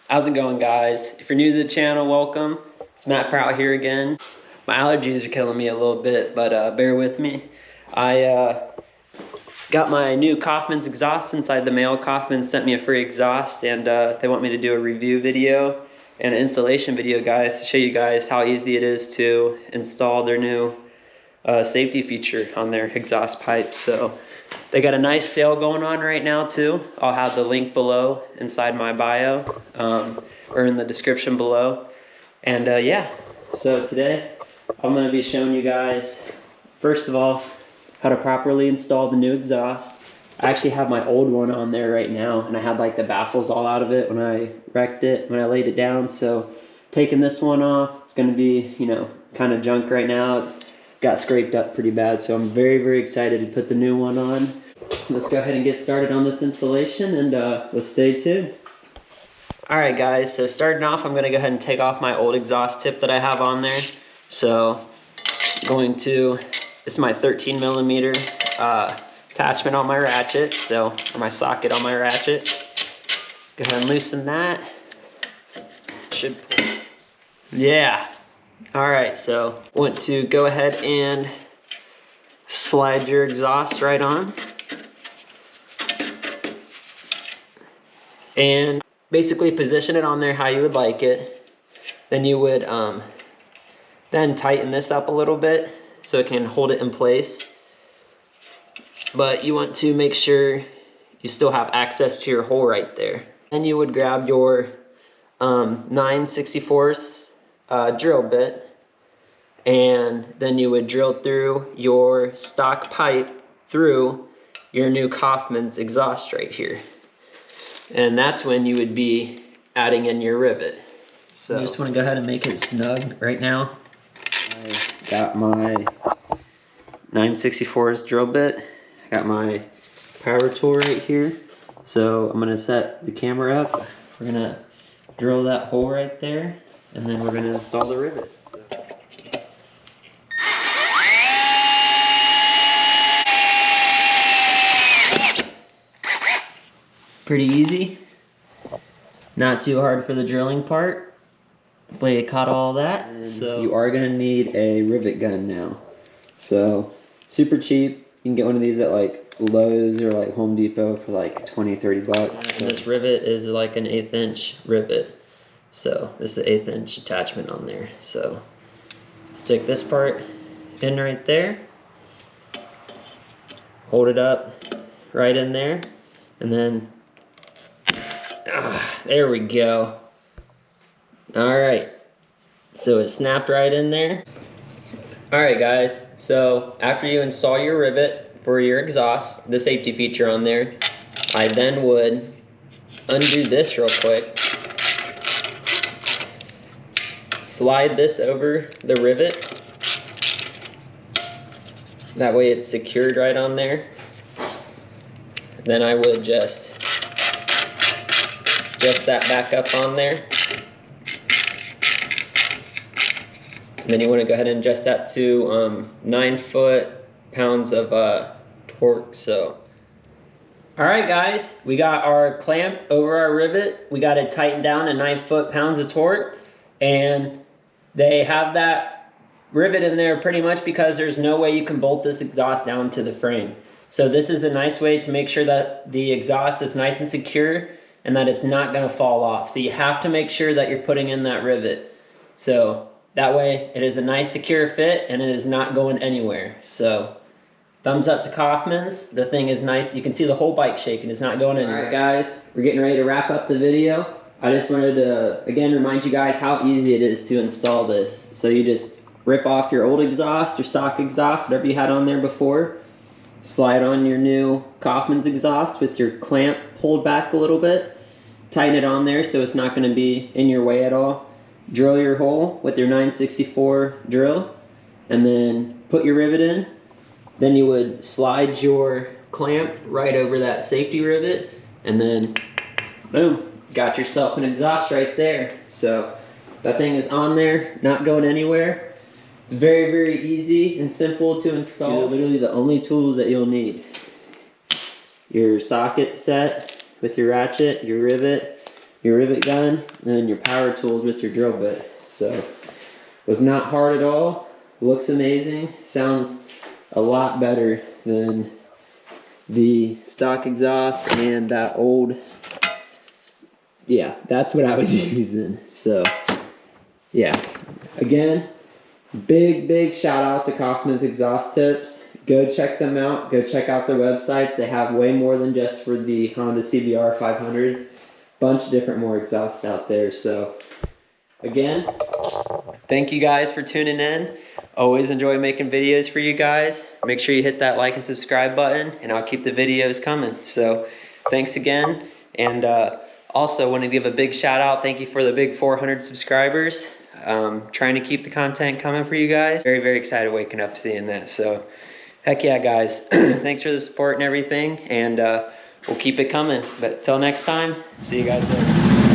How's it going, guys? If you're new to the channel, welcome. It's Matt Prout here again. My allergies are killing me a little bit, but bear with me. I got my new Coffman's exhaust inside the mail. Coffman sent me a free exhaust, and they want me to do a review video and an installation video, guys, to show you guys how easy it is to install their new safety feature on their exhaust pipes. So they got a nice sale going on right now too. I'll have the link below inside my bio or in the description below. And yeah, so today I'm going to be showing you guys, first of all, how to properly install the new exhaust. I actually have my old one on there right now, and I had like the baffles all out of it when I wrecked it, when I laid it down. So taking this one off, it's going to be, you know, kind of junk right now. It's got scraped up pretty bad, so I'm very, very excited to put the new one on. Let's go ahead and get started on this installation, and let's stay tuned. Alright guys, so starting off, I'm going to go ahead and take off my old exhaust tip that I have on there. So I'm going to, this is my 13 millimeter attachment on my ratchet, or my socket on my ratchet. Go ahead and loosen that. Should, yeah. Alright, so want to go ahead and slide your exhaust right on. And basically position it on there how you would like it. Then you would then tighten this up a little bit so it can hold it in place. But you want to make sure you still have access to your hole right there. Then you would grab your 9/64 drill bit, and then you would drill through your stock pipe through your new Coffman's exhaust right here. And that's when you would be adding in your rivet. So I just want to go ahead and make it snug right now. I got my 9/64 drill bit. I got my power tool right here. So I'm going to set the camera up. We're going to drill that hole right there, and then we're going to install the rivet. So. Pretty easy. Not too hard for the drilling part. Hopefully you caught all that. And so you are going to need a rivet gun now. So super cheap. You can get one of these at like Lowe's or like Home Depot for like 20-30 bucks. And this rivet is like an 1/8 inch rivet. So this is an 1/8 inch attachment on there. So stick this part in right there. Hold it up right in there. And then, there we go. Alright. So it snapped right in there. Alright guys, so after you install your rivet for your exhaust, the safety feature on there, I then would undo this real quick. Slide this over the rivet. That way it's secured right on there. Then I would just that back up on there. And then you want to go ahead and adjust that to 9 foot-pounds of torque. So, all right, guys, we got our clamp over our rivet. We got it tightened down to 9 foot-pounds of torque, and they have that rivet in there pretty much because there's no way you can bolt this exhaust down to the frame. So this is a nice way to make sure that the exhaust is nice and secure and that it's not going to fall off. So you have to make sure that you're putting in that rivet. So that way it is a nice secure fit and it is not going anywhere. So thumbs up to Coffman's. The thing is nice. You can see the whole bike shaking. It's not going anywhere. All right, guys, we're getting ready to wrap up the video. I just wanted to, again, remind you guys how easy it is to install this. So you just rip off your old exhaust, your stock exhaust, whatever you had on there before. Slide on your new Coffman's exhaust with your clamp pulled back a little bit. Tighten it on there so it's not going to be in your way at all. Drill your hole with your 9/64 drill, and then put your rivet in. Then you would slide your clamp right over that safety rivet, and then boom, got yourself an exhaust right there. So that thing is on there, not going anywhere. It's very, very easy and simple to install. These are literally the only tools that you'll need. your socket set with your ratchet, your rivet gun, and then your power tools with your drill bit. So, was not hard at all. Looks amazing. Sounds a lot better than the stock exhaust and that old, yeah, that's what I was using. So yeah, again, big shout out to Coffman's exhaust tips. Go check them out. Go check out their websites. They have way more than just for the Honda CBR500s. Bunch of different more exhausts out there. So again, thank you guys for tuning in. Always enjoy making videos for you guys. Make sure you hit that like and subscribe button, and I'll keep the videos coming. So thanks again. And also want to give a big shout out. Thank you for the big 400 subscribers. Trying to keep the content coming for you guys. Very excited waking up seeing that. So heck yeah, guys. Thanks for the support and everything. And we'll keep it coming. But till next time, see you guys later.